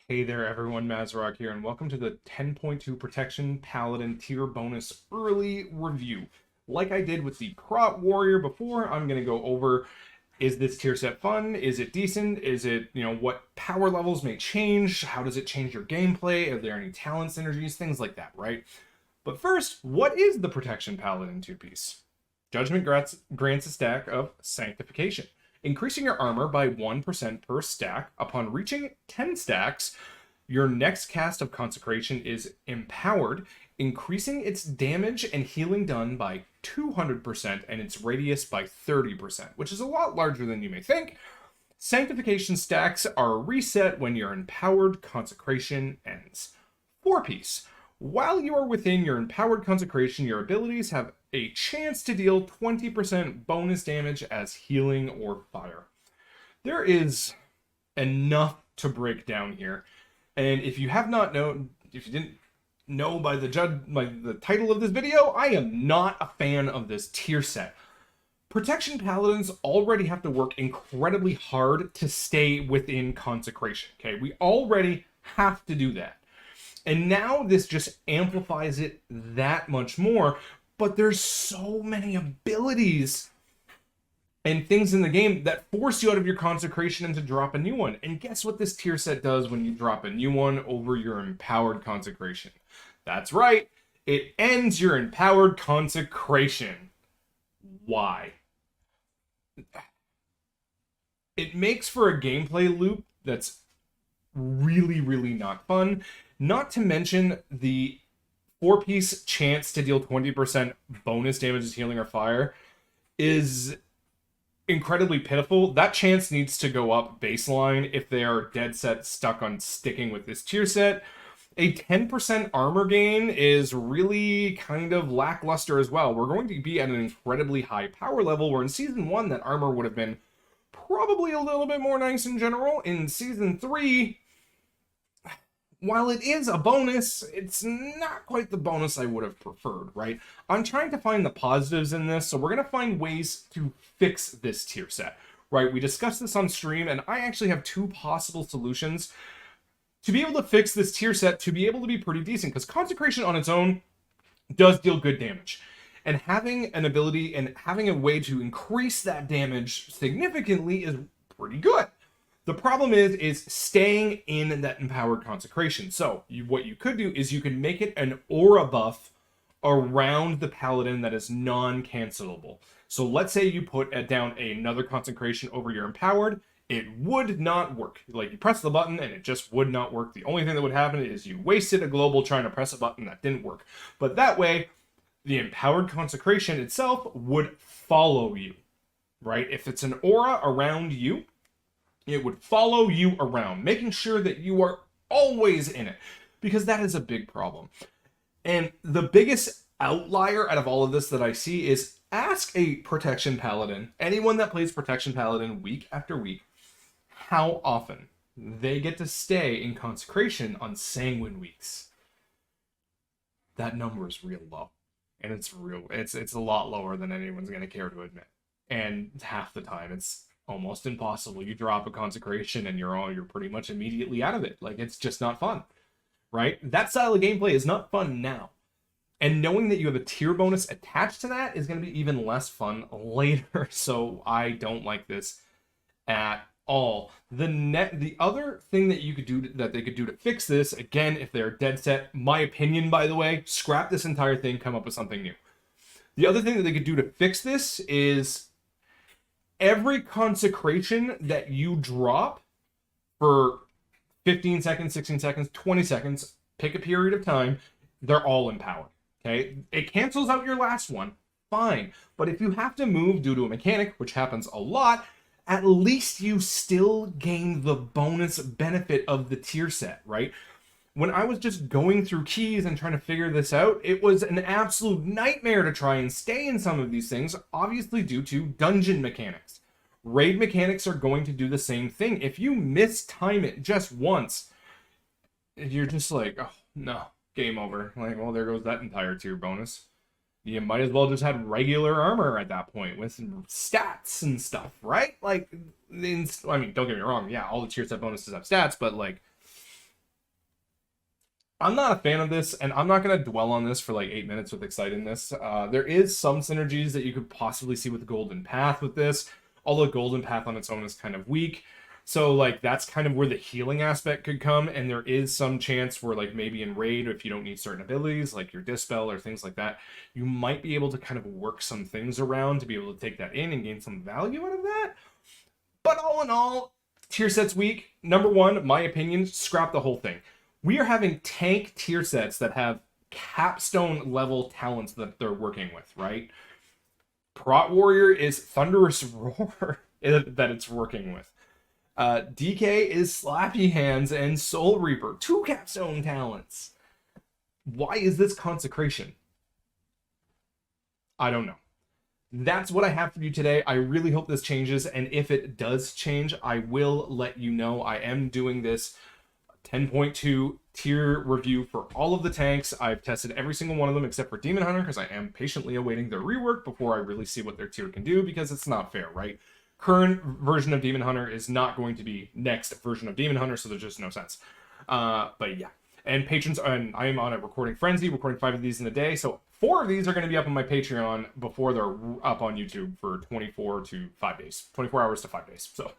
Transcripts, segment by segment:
Hey there everyone, Mazrock here, and welcome to the 10.2 Protection Paladin tier bonus early review. Like I did with the Prot Warrior before, I'm going to go over, is this tier set fun? Is it decent? Is it, what power levels may change? How does it change your gameplay? Are there any talent synergies? Things like that, right? But first, what is the Protection Paladin two-piece? Judgment grants a stack of Sanctification, increasing your armor by 1% per stack. Upon reaching 10 stacks, your next cast of Consecration is empowered, increasing its damage and healing done by 200% and its radius by 30%, which is a lot larger than you may think. Sanctification stacks are reset when your empowered Consecration ends. 4-piece. While you are within your empowered Consecration, your abilities have a chance to deal 20% bonus damage as healing or fire. There is enough to break down here. And if you have not known, if you didn't know by the title of this video, I am not a fan of this tier set. Protection Paladins already have to work incredibly hard to stay within Consecration, okay? We already have to do that. And now this just amplifies it that much more, but there's so many abilities and things in the game that force you out of your Consecration and to drop a new one. And guess what this tier set does when you drop a new one over your empowered Consecration? That's right, it ends your empowered Consecration. Why? It makes for a gameplay loop that's really, really not fun. Not to mention the 4-piece chance to deal 20% bonus damage as healing or fire is incredibly pitiful. That chance needs to go up baseline if they are dead set stuck on sticking with this tier set. A 10% armor gain is really kind of lackluster as well. We're going to be at an incredibly high power level, where in Season 1 that armor would have been probably a little bit more nice in general. In Season 3, while it is a bonus, it's not quite the bonus I would have preferred, right? I'm trying to find the positives in this, so we're going to find ways to fix this tier set, right? We discussed this on stream, and I actually have 2 possible solutions to be able to fix this tier set to be able to be pretty decent, because Consecration on its own does deal good damage. And having an ability and having a way to increase that damage significantly is pretty good. The problem is staying in that empowered Consecration. So what you could do is you can make it an aura buff around the Paladin that is non-cancelable. So let's say you put down another Consecration over your empowered. It would not work. Like, you press the button and it just would not work. The only thing that would happen is you wasted a global trying to press a button that didn't work. But that way, the empowered Consecration itself would follow you, right? If it's an aura around you, it would follow you around, making sure that you are always in it, because that is a big problem. And the biggest outlier out of all of this that I see is, ask a Protection Paladin, anyone that plays Protection Paladin week after week, how often they get to stay in Consecration on Sanguine weeks. That number is real low. And it's a lot lower than anyone's going to care to admit. And half the time it's almost impossible. You drop a Consecration and you're pretty much immediately out of it. Like, it's just not fun, right? That style of gameplay is not fun now. And knowing that you have a tier bonus attached to that is going to be even less fun later. So I don't like this at all. The other thing that you could do that they could do to fix this, again, if they're dead set, my opinion, by the way, scrap this entire thing, come up with something new. The other thing that they could do to fix this is, every Consecration that you drop for 15 seconds, 16 seconds, 20 seconds, pick a period of time, they're all empowered, okay? It cancels out your last one, fine. But if you have to move due to a mechanic, which happens a lot, at least you still gain the bonus benefit of the tier set, right? When I was just going through keys and trying to figure this out, it was an absolute nightmare to try and stay in some of these things, obviously due to dungeon mechanics. Raid mechanics are going to do the same thing. If you mistime it just once, you're just like, oh, no, game over. Like, well, there goes that entire tier bonus. You might as well just have regular armor at that point with stats and stuff, right? Like, I mean, don't get me wrong, yeah, all the tier set bonuses have stats, but like, I'm not a fan of this, and I'm not going to dwell on this for like 8 minutes with excitingness. There is some synergies that you could possibly see with the Golden Path with this, although Golden Path on its own is kind of weak. So like that's kind of where the healing aspect could come, and there is some chance where like maybe in Raid, if you don't need certain abilities like your Dispel or things like that, you might be able to kind of work some things around to be able to take that in and gain some value out of that. But all in all, tier sets weak. Number one, my opinion, scrap the whole thing. We are having tank tier sets that have capstone level talents that they're working with, right? Prot Warrior is Thunderous Roar that it's working with. DK is Slappy Hands and Soul Reaper, 2 capstone talents. Why is this consecration? I don't know. That's what I have for you today. I really hope this changes, and if it does change, I will let you know. I am doing this 10.2 tier review for all of the tanks. I've tested every single one of them except for Demon Hunter, because I am patiently awaiting their rework before I really see what their tier can do, because it's not fair, right? Current version of Demon Hunter is not going to be next version of Demon Hunter, so there's just no sense. But yeah. And patrons, and I am on a recording frenzy, recording 5 of these in a day, so 4 of these are going to be up on my Patreon before they're up on YouTube for 24 to 5 days. 24 hours to 5 days. So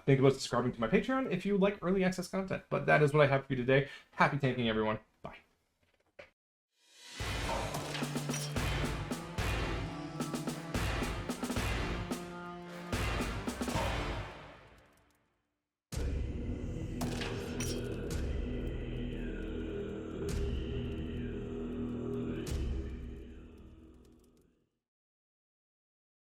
think about subscribing to my Patreon if you like early access content. But that is what I have for you today. Happy tanking, everyone.